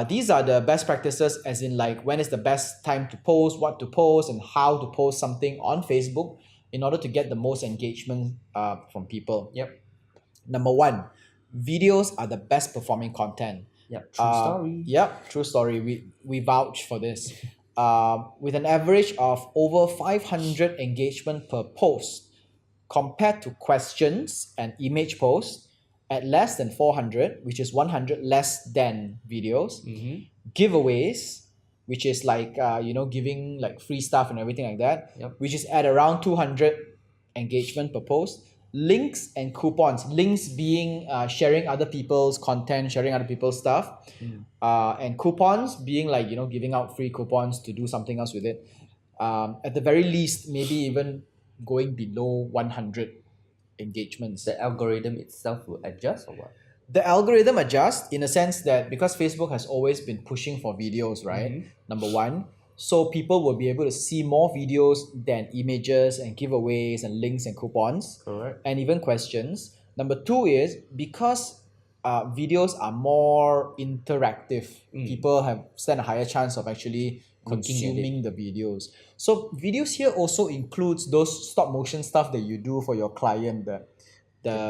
These are the best practices, as in like when is the best time to post, what to post, and how to post something on Facebook in order to get the most engagement from people. Yep. Number one, videos are the best performing content. Yep. True story. Yep, true story. We vouch for this. With an average of over 500 engagement per post, compared to questions and image posts at less than 400, which is 100 less than videos. Giveaways, which is like giving like free stuff and everything like that, Yep. which is at around 200 engagement per post. Links and coupons, links being sharing other people's content, sharing other people's stuff, and coupons being like giving out free coupons to do something else with it. At the very least, maybe even going below 100 engagements. The algorithm itself will adjust or what? The algorithm adjusts in a sense that because Facebook has always been pushing for videos, right? Number one. So people will be able to see more videos than images and giveaways and links and coupons. Correct. And even questions. Number two is because videos are more interactive, people stand a higher chance of actually consuming the videos. So videos here also includes those stop motion stuff that you do for your client, the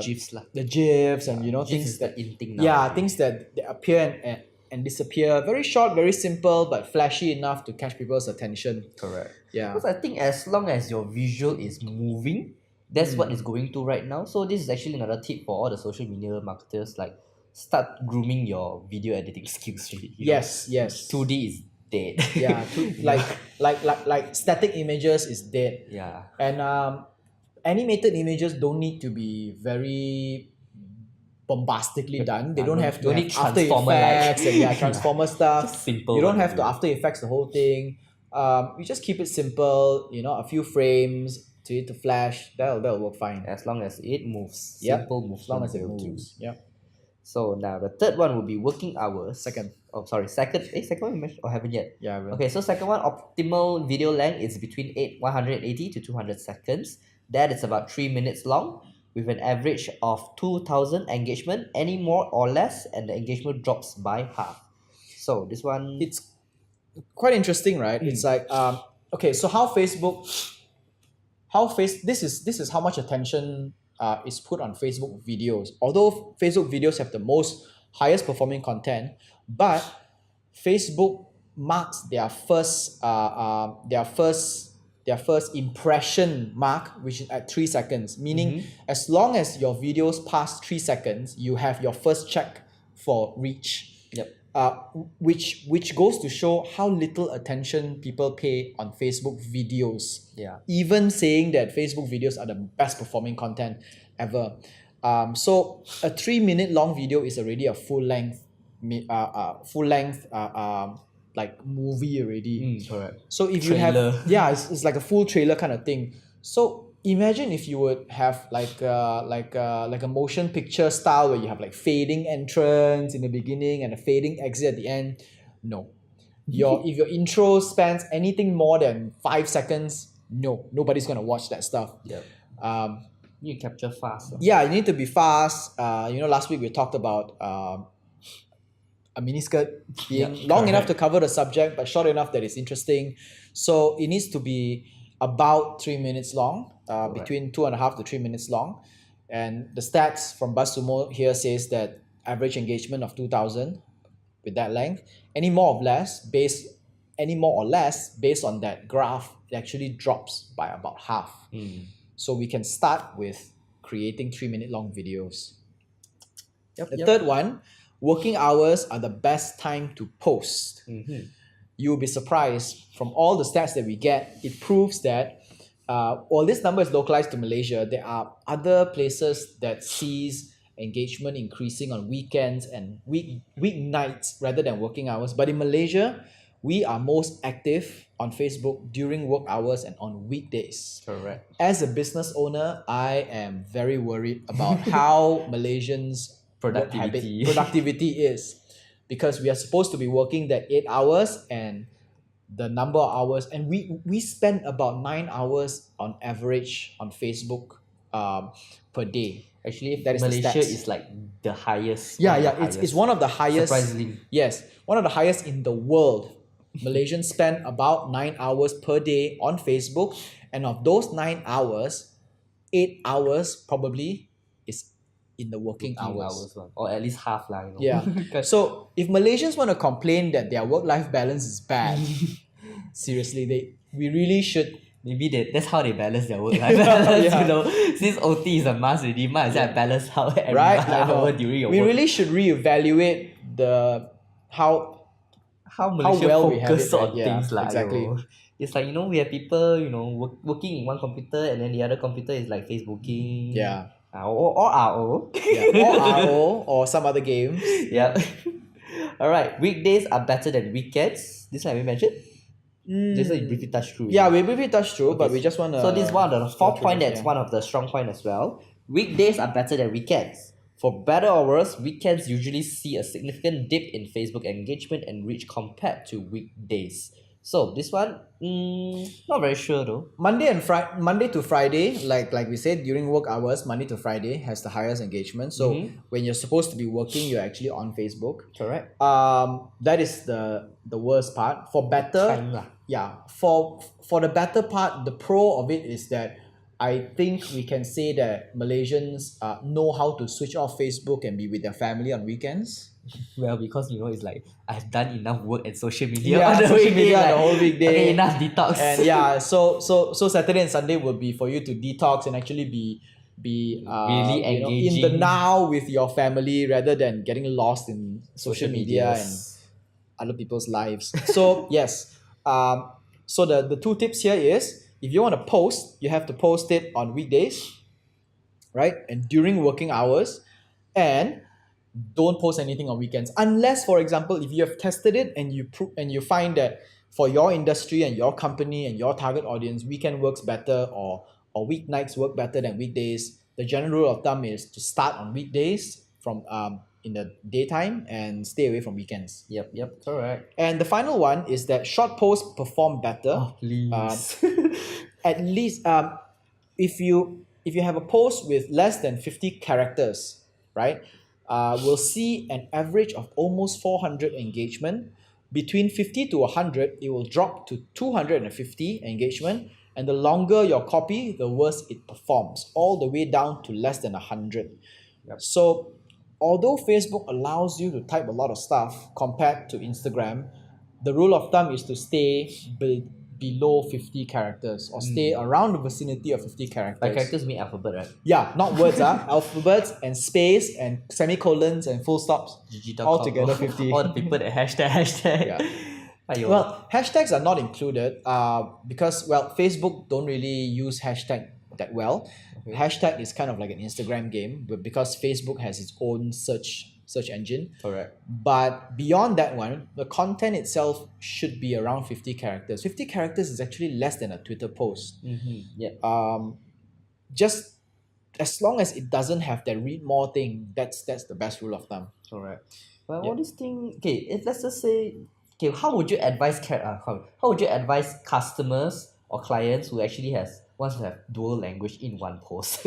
GIFs lah. the GIFs and GIF things is that the in thing now. yeah, things that they appear and disappear. Very short, very simple, but flashy enough to catch people's attention. Correct. Yeah. Because I think as long as your visual is moving, that's what it's going to right now. So this is actually another tip for all the social media marketers, like start grooming your video editing skills really. Yes. 2D is dead. Yeah. Like static images is dead. Yeah. And animated images don't need to be very bombastically done. They don't have to don't have need After Transformer-like. Effects and Transformer stuff. Just simple You don't one, have to really. After Effects the whole thing. You just keep it simple. A few frames to it to flash. That'll work fine. As long as it moves. Yep. Simple movement. As long as it will do. moves. Yep. So now the third one will be working hours. Second. Oh, sorry. Second one we mentioned or haven't yet? Yeah. I will. Okay, so second one, optimal video length is between 180 to 200 seconds. That is about 3 minutes long with an average of 2,000 engagement. Any more or less, and the engagement drops by half. So this one, It's quite interesting, right? It's like okay, so this is how much attention is put on Facebook videos. Although Facebook videos have the highest performing content, but Facebook marks their first impression mark, which is at 3 seconds. Meaning, as long as your videos pass 3 seconds, you have your first check for reach. Yep. Which goes to show how little attention people pay on Facebook videos. Yeah. Even saying that Facebook videos are the best performing content ever. So a 3-minute long video is already a full length like movie already. correct. So if Trailer. you have it's like a full trailer kind of thing. So imagine if you would have like a motion picture style where you have like fading entrance in the beginning and a fading exit at the end. No. If your intro spans anything more than 5 seconds, nobody's gonna watch that stuff. Yep. Um, You capture fast. yeah, you need to be fast. Last week we talked about a miniskirt being long enough to cover the subject but short enough that it's interesting. So it needs to be about 3 minutes long, between 2.5 to 3 minutes long. And the stats from BuzzSumo here says that average engagement of 2,000 with that length. Any more or less based on that graph, it actually drops by about half. So we can start with creating 3-minute long videos. The third one, working hours are the best time to post. You'll be surprised from all the stats that we get. It proves that while this number is localized to Malaysia, there are other places that sees engagement increasing on weekends and weeknights rather than working hours. But in Malaysia, we are most active on Facebook during work hours and on weekdays. Correct. As a business owner, I am very worried about how Malaysians' productivity is, because we are supposed to be working that 8 hours and the number of hours, and we spend about 9 hours on average on Facebook per day. Actually, That is the Malaysia stats. is like the highest. Yeah, one of yeah, the it's highest. one of the highest. Surprisingly. Yes, one of the highest in the world. Malaysians spend about 9 hours per day on Facebook, and of those 9 hours, 8 hours probably is in the working hours. One, or at least half lah. Yeah. So if Malaysians want to complain that their work-life balance is bad, seriously, we really should. Maybe that's how they balance their work life balance. Yeah. You know, since OT is a must already, might as well balance out every Right? I know. hour during your We work. really should reevaluate how How Malaysia well we have focus it, right? on Yeah, things like exactly. It's like, we have people, working in one computer and then the other computer is like Facebooking. Yeah. Or RO. Yeah, or RO or some other games. Yeah. Alright, weekdays are better than weekends. This one we mentioned. This one you briefly touched through. Yeah, we briefly touched through, but Okay, we just want to. So this is one of the fourth through point this, that's yeah. one of the strong point as well. Weekdays are better than weekends. For better or worse, weekends usually see a significant dip in Facebook engagement and reach compared to weekdays. So this one, not very sure though. Monday to Friday, like we said, during work hours, Monday to Friday has the highest engagement. So when you're supposed to be working, you're actually on Facebook. Correct. That is the worst part. For better, Time lah. yeah. For the better part, the pro of it is that I think we can say that Malaysians know how to switch off Facebook and be with their family on weekends. Well, because it's like I've done enough work and social media Yeah, on the social weekday, media like, the whole weekday. Okay, enough detox. And yeah, so Saturday and Sunday will be for you to detox and actually be Really in engaging. the now with your family rather than getting lost in social media and other people's lives. So yes, so the two tips here is if you want to post, you have to post it on weekdays, right, and during working hours, and don't post anything on weekends unless, for example, if you have tested it and you find that for your industry and your company and your target audience, weekend works better or weeknights work better than weekdays. The general rule of thumb is to start on weekdays from in the daytime and stay away from weekends. Yep, correct. And the final one is that short posts perform better. Oh, please. At least if you have a post with less than 50 characters, right, we'll see an average of almost 400 engagement. Between 50 to 100, it will drop to 250 engagement. And the longer your copy, the worse it performs, all the way down to less than 100. Yep. So although Facebook allows you to type a lot of stuff compared to Instagram, the rule of thumb is to stay below 50 characters or stay around the vicinity of 50 characters. By characters mean alphabet, right? Yeah, not words, alphabets and space and semicolons and full stops. GG.com. Altogether 50. All the people that hashtag. Yeah. Aiyo. Well, hashtags are not included because, well, Facebook don't really use hashtag that well. Okay. Hashtag is kind of like an Instagram game, but because Facebook has its own search engine. Correct. But beyond that one, the content itself should be around 50 characters. 50 characters is actually less than a Twitter post. Yeah. Just as long as it doesn't have that read more thing, that's the best rule of thumb. Correct. Well, Yeah. all these things. Okay, if let's just say, okay, how would you advise customers or clients who actually wants to have dual language in one post?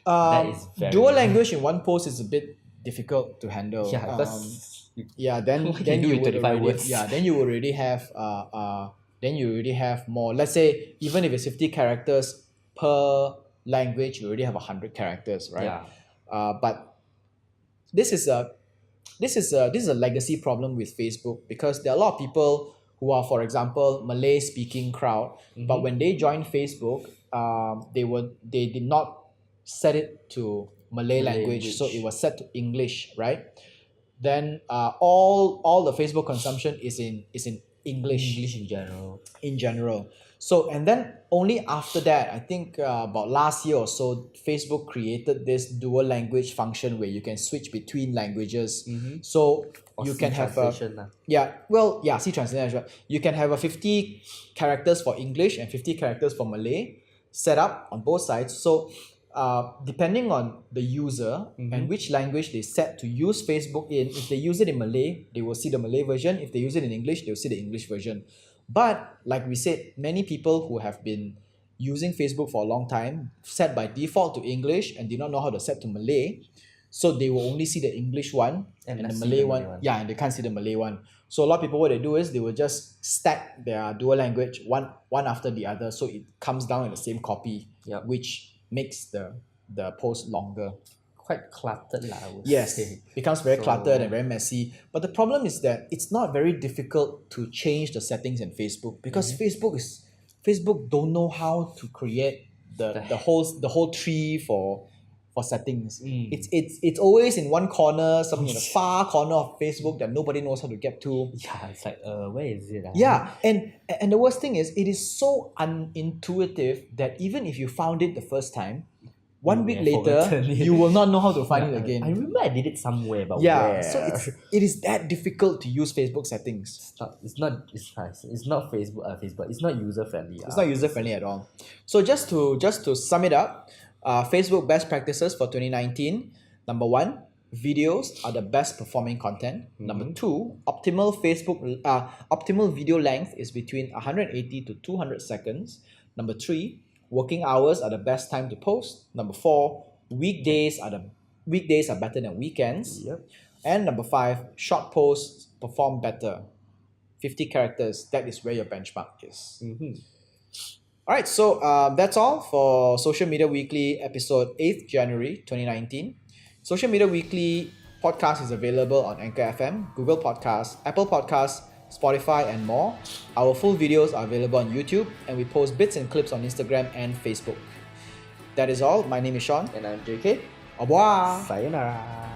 That is very Dual language in one post is a bit difficult to handle. Yeah, because Yeah, then What can then you do you with would 25 already, words? yeah, then you already have then you already have more. Let's say even if it's 50 characters per language, you already have 100 characters, right? Yeah. But this is a legacy problem with Facebook because there are a lot of people who are, for example, Malay speaking crowd, but when they joined Facebook, they did not set it to Malay language, so it was set to English, right? Then all the Facebook consumption is in English in general. So, and then only after that, I think about last year or so, Facebook created this dual language function where you can switch between languages. So Or you C can have translation lah. C translation as well. You can have a 50 characters for English and 50 characters for Malay set up on both sides. So depending on the user and which language they set to use Facebook in, if they use it in Malay, they will see the Malay version. If they use it in English, they'll see the English version. But like we said, many people who have been using Facebook for a long time, set by default to English and did not know how to set to Malay. So they will only see the English one and the not see Malay the one. Malay one. Yeah, and they can't see the Malay one. So a lot of people, what they do is they will just stack their dual language one after the other, so it comes down in the same copy, Yep. which makes the post longer. Quite cluttered lah, I would Yes, say. becomes very So- cluttered and very messy. But the problem is that it's not very difficult to change the settings in Facebook because Facebook don't know how to create the whole tree for settings. It's always in one corner, something in the far corner of Facebook that nobody knows how to get to. Yeah, it's like where is it? Yeah, and the worst thing is it is so unintuitive that even if you found it the first time, 1 week have later forgotten it. you will not know how to find it I again. remember I did it somewhere, but Yeah, where? so it is that difficult to use Facebook settings. It's not Facebook. Facebook. It's not user friendly. It's not user friendly at all. So just to sum it up, Facebook best practices for 2019. Number 1, videos are the best performing content. Number 2, optimal video length is between 180 to 200 seconds. Number 3, working hours are the best time to post. Number 4, weekdays are better than weekends. Yep. And number 5, short posts perform better. 50 characters, that is where your benchmark is. All right, so that's all for Social Media Weekly episode 8th January 2019. Social Media Weekly podcast is available on Anchor FM, Google Podcasts, Apple Podcasts, Spotify, and more. Our full videos are available on YouTube, and we post bits and clips on Instagram and Facebook. That is all. My name is Sean. And I'm JK. Au revoir. Sayonara.